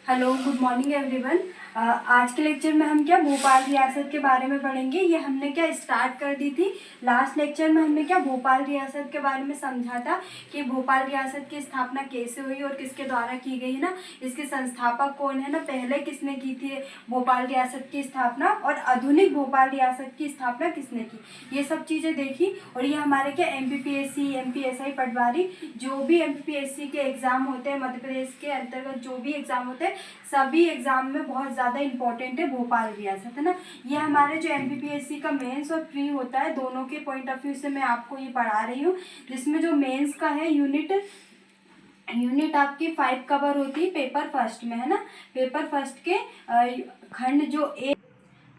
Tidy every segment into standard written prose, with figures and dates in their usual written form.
Hello, good morning everyone. आज के lecture में हम क्या भोपाल रियासत के बारे में पढ़ेंगे। ये हमने क्या स्टार्ट कर दी थी। लास्ट लेक्चर में हमने क्या भोपाल रियासत के बारे में समझा था कि भोपाल रियासत की स्थापना कैसे हुई और किसके द्वारा की गई है ना, इसके संस्थापक कौन है ना, पहले किसने की थी भोपाल रियासत की स्थापना और आधुनिक भोपाल रियासत की स्थापना किसने की, ये सब चीज़ें देखी। और ये हमारे क्या MPPSC MPSI पटवारी जो भी MPPSC के एग्ज़ाम होते हैं, मध्य प्रदेश के अंतर्गत जो भी एग्ज़ाम होते हैं सभी एग्जाम में बहुत ज़्यादा इंपॉर्टेंट है भोपाल रियासत, है ना। ये हमारे जो MPPSC का मेंस और प्री होता है दोनों के पॉइंट ऑफ व्यू से मैं आपको ये पढ़ा रही हूँ। जिसमें जो मेंस का है यूनिट आपकी 5 कवर होती है पेपर फर्स्ट में, है ना। पेपर फर्स्ट के खंड जो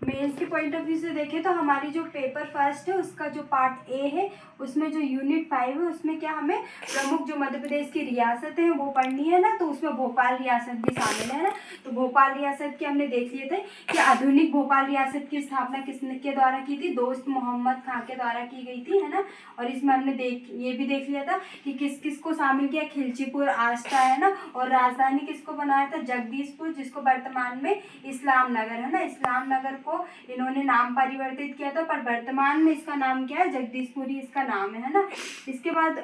मेंस के पॉइंट ऑफ व्यू से देखें तो हमारी जो पेपर फर्स्ट है उसका जो पार्ट ए है उसमें जो यूनिट 5 है उसमें क्या हमें प्रमुख जो मध्य प्रदेश की रियासतें हैं वो पढ़नी है ना। तो उसमें भोपाल रियासत भी शामिल है ना। तो भोपाल रियासत के हमने देख लिए थे कि आधुनिक भोपाल रियासत की स्थापना किसने के द्वारा की थी, दोस्त मोहम्मद खां के द्वारा की गई थी, है ना। और इसमें हमने ये भी देख लिया था कि किस किस को शामिल किया, खिलचीपुर, आष्टा, है ना। और राजधानी किसको बनाया था, जगदीशपुर, जिसको वर्तमान में इस्लाम नगर, है ना, इस्लाम नगर को इन्होंने नाम परिवर्तित किया था, पर वर्तमान में इसका नाम क्या है, जगदीशपुरी इसका नाम है ना। इसके बाद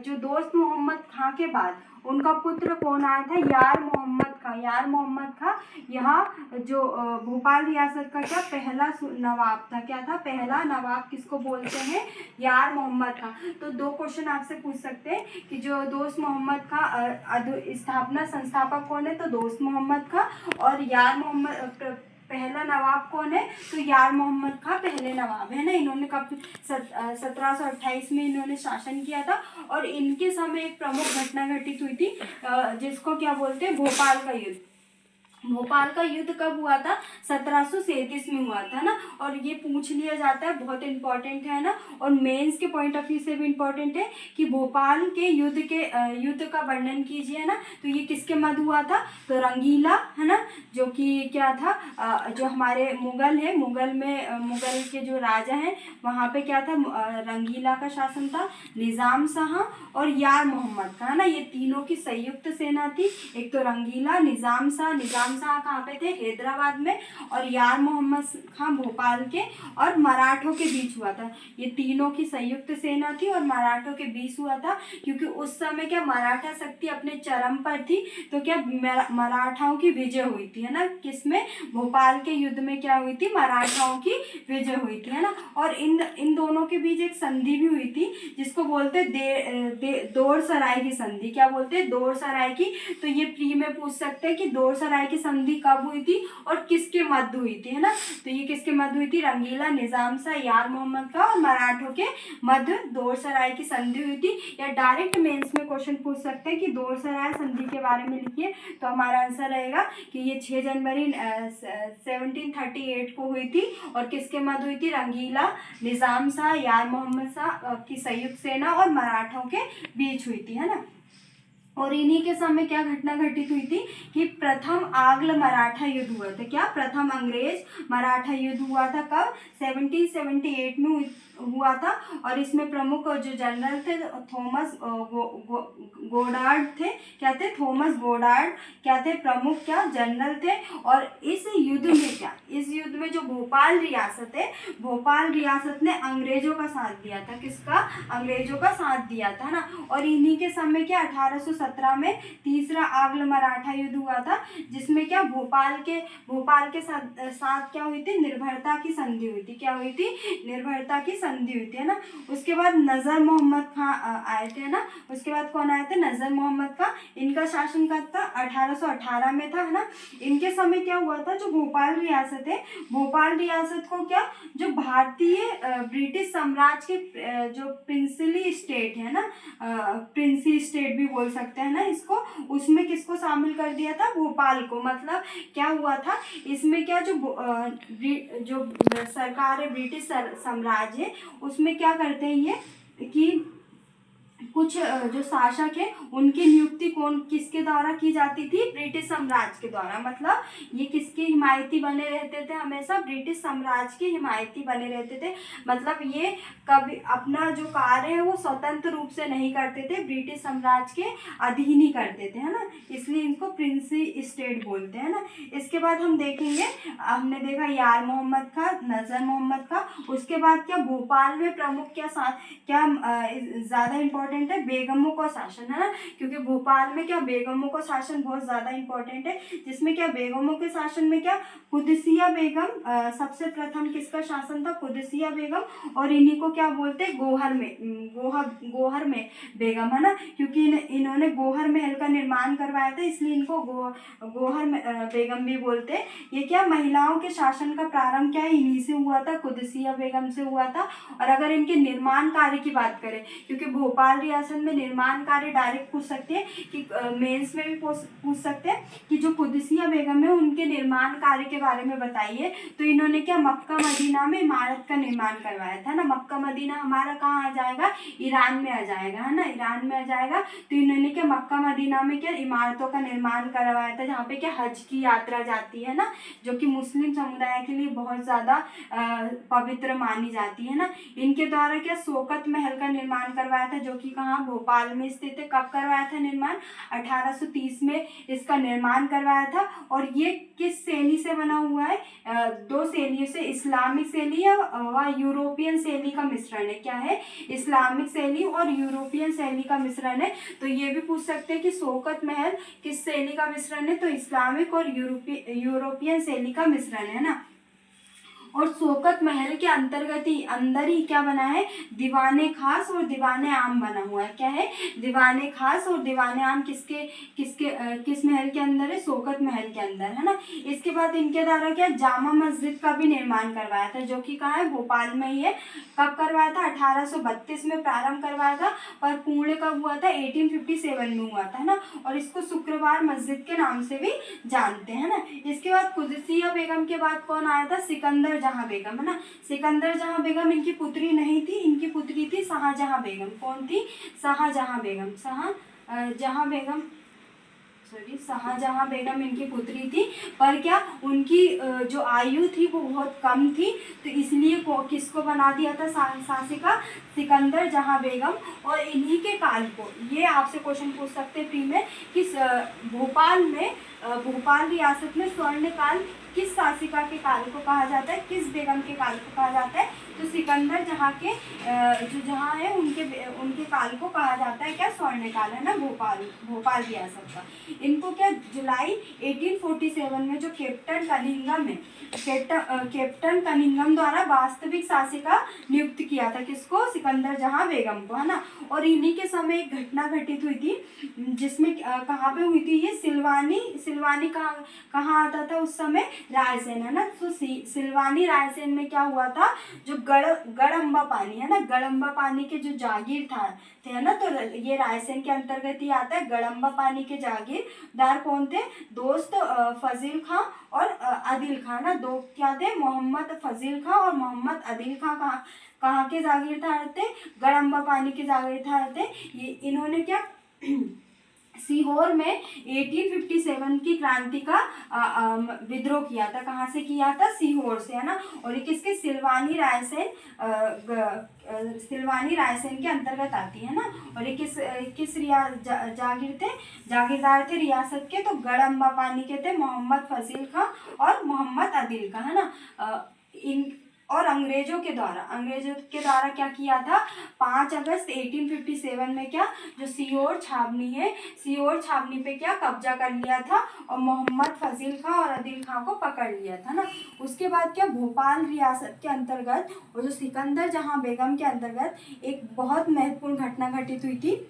जो दोस्त मोहम्मद खां के बाद उनका पुत्र कौन आया था, यार मोहम्मद खां। यार मोहम्मद खां यहाँ जो भोपाल रियासत का क्या पहला नवाब था, क्या था पहला नवाब, किसको बोलते हैं, यार मोहम्मद खां। तो दो क्वेश्चन आपसे पूछ सकते हैं कि जो दोस्त मोहम्मद खां स्थापना संस्थापक कौन है, तो दोस्त मोहम्मद खां। और यार मोहम्मद पहला नवाब कौन है, तो यार मोहम्मद खां पहले नवाब है ना। इन्होंने कब 1728 में इन्होंने शासन किया था। और इनके समय एक प्रमुख घटना घटित हुई थी जिसको क्या बोलते हैं, भोपाल का युद्ध। भोपाल का युद्ध कब हुआ था, 1737 में हुआ था ना। और ये पूछ लिया जाता है, बहुत इंपॉर्टेंट है ना। और मेंस के पॉइंट ऑफ व्यू से भी इम्पोर्टेंट है कि भोपाल के युद्ध का वर्णन कीजिए, है ना। तो ये किसके मध्य हुआ था, तो रंगीला, है ना, जो कि क्या था जो हमारे मुगल है, मुगल के जो राजा हैं वहाँ पे क्या था, रंगीला का शासन था, निज़ाम शाह और यार मोहम्मद का, है ना। ये तीनों की संयुक्त सेना थी। एक तो रंगीला, निज़ाम शाह कहाँ पे थे, हैदराबाद में। और यार मोहम्मद खां भोपाल के और मराठों के बीच हुआ था। ये तीनों की संयुक्त सेना थी और मराठों के बीच हुआ था, क्योंकि उस समय क्या मराठा शक्ति अपने चरम पर थी। तो क्या मराठाओं की विजय हुई थी, है ना। किसमें, भोपाल के युद्ध में क्या हुई थी, मराठाओं की विजय हुई थी, है ना। और इन दोनों के बीच एक संधि भी हुई थी जिसको बोलते दौड़सराय की संधि। क्या बोलते हैं, दौड़सराय की। तो ये प्री में पूछ सकते हैं कि दौड़सराय की संधि कब हुई थी और किसके मध्य हुई थी, है ना। तो ये किसके मध्य हुई थी, रंगीला, निजाम शाह, यार मोहम्मद खां और मराठों के मध्य दौड़सराय की संधि हुई थी। या डायरेक्ट मेंस में क्वेश्चन पूछ सकते हैं कि दौड़सराय संधि के बारे में लिखिए। तो हमारा आंसर रहेगा कि ये 6 जनवरी 1738 को हुई थी। और किसके मध्य हुई थी, रंगीला, निजाम शाह, यार मोहम्मद शाह की संयुक्त सेना और मराठों के बीच हुई थी, है ना। और इन्हीं के समय क्या घटना घटित हुई थी कि प्रथम आंग्ल मराठा युद्ध हुआ था। क्या, प्रथम अंग्रेज मराठा युद्ध हुआ था कब, 1778 में हुआ था। और इसमें प्रमुख जो जनरल थे थॉमस गोडार्ड थे। क्या थे, थॉमस गोडार्ड क्या थे, प्रमुख क्या जनरल थे। और इस युद्ध में जो भोपाल रियासत है, भोपाल रियासत ने अंग्रेजों का साथ दिया था। किसका, अंग्रेजों का साथ दिया था ना। और इन्हीं के समय क्या 1817 में तीसरा आंग्ल मराठा युद्ध हुआ था, जिसमें क्या भोपाल के साथ क्या हुई थी, निर्भरता की संधि हुई थी। क्या हुई थी, निर्भरता की संधि हुई थी, है ना। उसके बाद नजर मोहम्मद खां आए थे ना। उसके बाद कौन आए थे, नजर मोहम्मद खां। इनका शासन कब था, 1818 में था, है ना। इनके समय क्या हुआ था, जो भोपाल रियासत है, भोपाल रियासत को क्या, जो भारतीय ब्रिटिश साम्राज्य के जो प्रिंसली स्टेट है ना, प्रिंसी स्टेट भी बोल सकते हैं ना इसको, उसमें किसको शामिल कर दिया था, भोपाल को। मतलब क्या हुआ था इसमें, क्या जो सरकार है, ब्रिटिश साम्राज्य है, उसमें क्या करते हैं ये कि कुछ जो शासक है उनकी नियुक्ति कौन किसके द्वारा की जाती थी? ब्रिटिश साम्राज्य के द्वारा। मतलब ये किसके हिमायती बने रहते थे? हमेशा ब्रिटिश साम्राज्य के हिमायती बने रहते थे। मतलब ये कभी अपना जो कार्य है वो स्वतंत्र रूप से नहीं करते थे, ब्रिटिश साम्राज्य के अधीन ही करते थे, है ना। इसलिए इनको प्रिंसी स्टेट बोलते हैं ना। इसके बाद हम देखेंगे, हमने देखा यार मोहम्मद खां, नजर मोहम्मद खां। उसके बाद क्या भोपाल में प्रमुख क्या ज़्यादा इम्पोर्टेंट है? बेगमों का शासन, है ना। क्योंकि भोपाल में क्या बेगमों का शासन बहुत ज़्यादा इम्पोर्टेंट है, जिसमें क्या बेगमों के शासन में क्या कुदसिया बेगम, सबसे प्रथम किसका शासन था? कुदसिया बेगम। और इन्हीं को क्या बोलते हैं? गोहर में बेगम, है ना। क्योंकि इन्होंने गोहर महल का निर्माण करवाया था, इसलिए इनको गोहर बेगम भी बोलते हैं। ये क्या महिलाओं के शासन का प्रारंभ क्या है? इन्हीं से हुआ था, कुदसिया बेगम से हुआ था। और अगर इनके निर्माण कार्य की बात करें, क्योंकि भोपाल रियासत में निर्माण कार्य डायरेक्ट पूछ सकते हैं कि मेंस में भी पूछ सकते हैं कि जो कुदसिया बेगम है उनके निर्माण कार्य के बारे में बताइए। तो इन्होंने क्या मक्का मदीना में इमारत का निर्माण करवाया था ना। मक्का मदीना हमारा कहाँ आ जाएगा? ईरान में आ जाएगा, है ना, ईरान में आ जाएगा। तो इन्होंने क्या मक्का मदीना में क्या इमारतों का निर्माण करवाया था, जहाँ पे क्या हज की यात्रा जाती है ना, जो कि मुस्लिम समुदाय के लिए बहुत ज़्यादा पवित्र मानी जाती है ना। इनके द्वारा क्या शौकत महल का निर्माण करवाया था, जो कि कहाँ? भोपाल में स्थित है। कब करवाया था निर्माण? 1830 में इसका निर्माण करवाया था। और ये किस शैली से बना हुआ है? दो शैलियों से, इस्लामिक शैली व यूरोपियन शैली का मिश्रण है। क्या है? इस्लामिक शैली और यूरोपियन शैली का मिश्रण है। तो ये भी पूछ सकते हैं कि शौकत महल किस शैली का मिश्रण है? तो इस्लामिक और यूरोपियन शैली का मिश्रण है ना। और शौकत महल के अंदर ही क्या बना है? दीवाने खास और दीवाने आम बना हुआ है। क्या है? दीवाने खास और दीवाने आम किस महल के अंदर है? शौकत महल के अंदर, है ना। इसके बाद इनके द्वारा क्या जामा मस्जिद का भी निर्माण करवाया था, जो कि कहाँ है? भोपाल में ही है। कब करवाया था? 1832 में प्रारंभ करवाया था, पर पूर्ण कब हुआ था? 1857 में हुआ था, है ना। और इसको शुक्रवार मस्जिद के नाम से भी जानते हैं ना। इसके बाद कुदसिया बेगम के बाद कौन आया था? सिकंदर जहां बेगम, है ना। सिकंदर जहां बेगम इनकी पुत्री नहीं थी, इनकी पुत्री थी शाहजहां बेगम। कौन थी? शाहजहां बेगम। शाहजहां बेगम इनकी पुत्री थी। पर क्या उनकी जो आयु थी वो बहुत कम थी, तो इसलिए किसको बना दिया था शासिका? सिकंदर जहां बेगम। और इन्हीं के काल को, ये आपसे क्वेश्चन पूछ सकते हैं प्री में, कि भोपाल रियासत में स्वर्ण काल किस शासिका के काल को कहा जाता है? किस बेगम के काल को कहा जाता है? तो सिकंदर जहां के जो जहां है उनके काल को कहा जाता है क्या? स्वर्ण काल, है ना, भोपाल रियासत का। इनको क्या जुलाई 1847 में जो कैप्टन कनिंघम द्वारा वास्तविक शासिका नियुक्त किया था। किसको? सिकंदर जहां बेगम को, है ना। और इन्हीं के समय एक घटना घटित हुई थी, जिसमें कहाँ पे हुई थी? ये सिलवानी कहाँ आता था उस समय? रायसेन, है ना। तो सिलवानी रायसेन में क्या हुआ था? जो गड़अंबा पानी, है ना, गड़अंबा पानी के जो जागीर थे, है ना, तो ये रायसेन के अंतर्गत ही आता है। गड़अंबा पानी के जागीरदार कौन थे? दोस्त फजील खां और आदिल खां ना। दो क्या थे? मोहम्मद फजील खां और मोहम्मद आदिल खां कहाँ के जागीरदार थे? गड़अंबा पानी के जागीरदार थे। ये इन्होंने क्या सीहोर में 1857 की क्रांति का विद्रोह किया था। कहाँ से किया था? सीहोर से, है ना। और ये किसके? सिलवानी रायसेन के अंतर्गत आती है ना। और ये किस जागीरदार थे रियासत के? तो गड़अंबा पानी के थे मोहम्मद फजील खां और मोहम्मद आदिल खां, है ना। इन और अंग्रेजों के द्वारा क्या किया था? 5 अगस्त 1857 में क्या जो सीहोर छावनी पे क्या कब्जा कर लिया था, और मोहम्मद फजील खां और आदिल खां को पकड़ लिया था ना। उसके बाद क्या भोपाल रियासत के अंतर्गत और जो सिकंदर जहां बेगम के अंतर्गत एक बहुत महत्वपूर्ण घटना घटित हुई थी।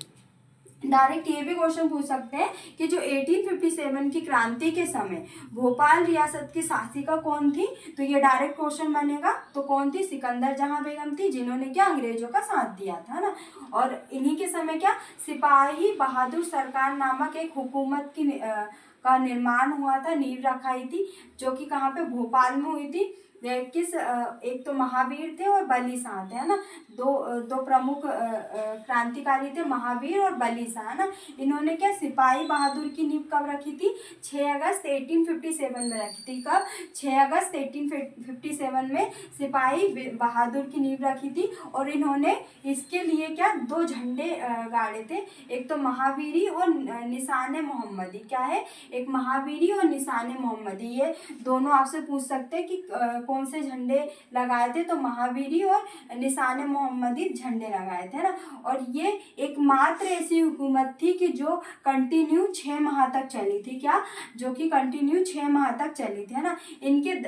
डायरेक्ट ये भी क्वेश्चन पूछ सकते हैं कि जो 1857 की क्रांति के समय भोपाल रियासत की शासिका कौन थी? तो ये डायरेक्ट क्वेश्चन बनेगा। तो कौन थी? सिकंदर जहां बेगम थी, जिन्होंने क्या अंग्रेजों का साथ दिया था ना। और इन्हीं के समय क्या सिपाही बहादुर सरकार नामक एक हुकूमत का निर्माण हुआ था, नींव रखाई थी, जो कि कहाँ पे, भोपाल में हुई थी। किस एक तो महावीर थे और बली शाह थे, है ना, दो प्रमुख क्रांतिकारी थे, महावीर और बली शाह, है ना। इन्होंने क्या सिपाही बहादुर की नींव कब रखी थी, 6 अगस्त 1857 में रखी थी। कब, 6 अगस्त 1857 में सिपाही बहादुर की नींव रखी थी। और इन्होंने इसके लिए क्या, 2 झंडे गाड़े थे, एक तो महावीरी और निशान मोहम्मदी। क्या है, एक महावीरी और निशान मोहम्मदी, ये दोनों आपसे पूछ सकते हैं कि कौन से झंडे लगाए थे, तो महावीरी और निशान मोहम्मदी झंडे लगाए थे, ना। और ये एकमात्र ऐसी हुकूमत थी कि जो कंटिन्यू 6 माह तक चली थी। क्या, जो कि कंटिन्यू 6 माह तक चली थी, है ना।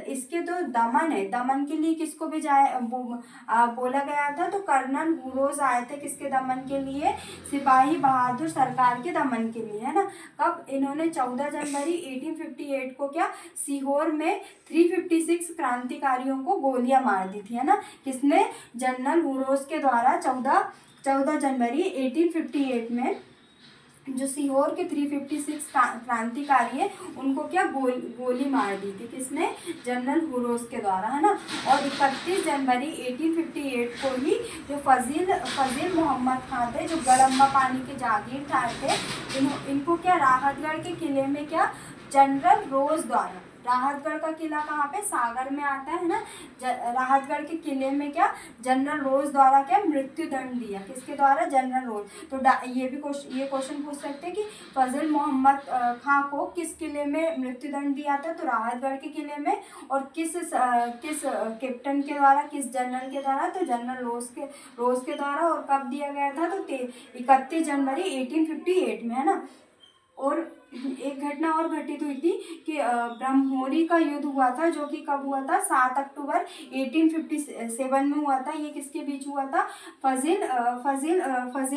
इसके तो दमन है, दमन के लिए किसको भेजाया बोला गया था, तो कर्नल हुरोज आए थे, किसके दमन के लिए, सिपाही बहादुर सरकार के दमन के लिए, है ना। कब, इन्होंने 14 जनवरी 1858 को क्या, सीहोर में 356 क्रांतिकारियों को गोलियां मार दी थी, है ना। किसने, जनरल हुरोज के द्वारा 14 जनवरी 1858 में जो सीहोर के 356 क्रांतिकारी है, उनको क्या, गोली मार दी थी, किसने, जनरल हुरोज के द्वारा, है ना। और 31 जनवरी 1858 को ही जो फजील मोहम्मद खान थे, जो गड़म्बा पानी के जागीरदार थे, इनको क्या, राहतगढ़ के किले में क्या, जनरल रोज द्वारा, राहतगढ़ का किला कहाँ पे, सागर में आता है ना। राहतगढ़ के किले में क्या, जनरल रोज द्वारा क्या, मृत्यु दंड दिया, किसके द्वारा, जनरल रोज। तो ये क्वेश्चन पूछ सकते हैं कि फजल मोहम्मद खां को किस किले में मृत्यु दंड दिया था, तो राहतगढ़ के किले में। और किस कैप्टन के द्वारा, किस जनरल के द्वारा, तो जनरल रोज के द्वारा। और कब दिया गया था, तो 31 जनवरी 1858 में, है ना। और एक घटना और घटित हुई थी कि ब्रह्मोरी का युद्ध हुआ था, जो कि कब हुआ था, 7 अक्टूबर 1857 में हुआ था। ये किसके बीच हुआ था, फजील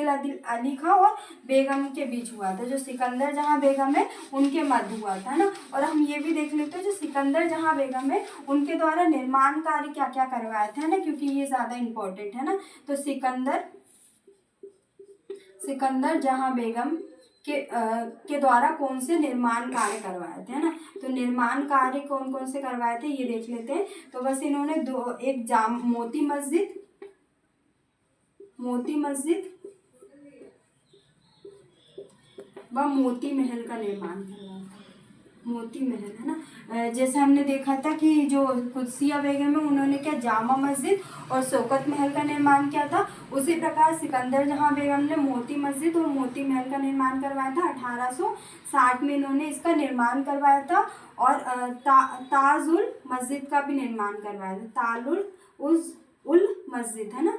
अली खां और बेगम के बीच हुआ था, जो सिकंदर जहां बेगम है उनके मध्य हुआ था, ना। और हम ये भी देख लेते हैं, जो सिकंदर जहां बेगम है उनके द्वारा निर्माण कार्य क्या क्या करवाए थे, ना, क्योंकि ये ज़्यादा इम्पोर्टेंट है, ना। तो सिकंदर जहां बेगम के द्वारा कौन से निर्माण कार्य करवाए थे, है ना। तो निर्माण कार्य कौन कौन से करवाए थे, ये देख लेते हैं। तो बस इन्होंने एक मोती मस्जिद व मोती महल का निर्माण करवाया था। मोती महल, है ना। जैसे हमने देखा था कि जो कुदसिया बेगम है, उन्होंने क्या, जामा मस्जिद और शौकत महल का निर्माण किया था। उसी प्रकार सिकंदर जहां बेगम ने मोती मस्जिद और मोती महल का निर्माण करवाया था। 1860 में इन्होंने इसका निर्माण करवाया था। और ताज उल मस्जिद का भी निर्माण करवाया था, ताजुल उल मस्जिद, है ना।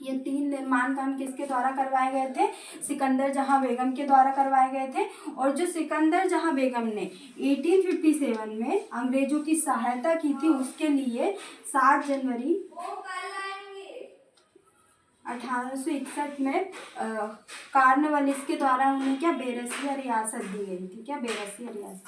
ये 3 निर्माण काम किसके द्वारा करवाए गए थे, सिकंदर जहां बेगम के द्वारा करवाए गए थे। और जो सिकंदर जहां बेगम ने 1857 में अंग्रेजों की सहायता की थी, उसके लिए 7 जनवरी 1861 में कार्नवालिस के द्वारा उन्हें क्या, बेरसिया रियासत दी गई थी। क्या, बेरसिया रियासत।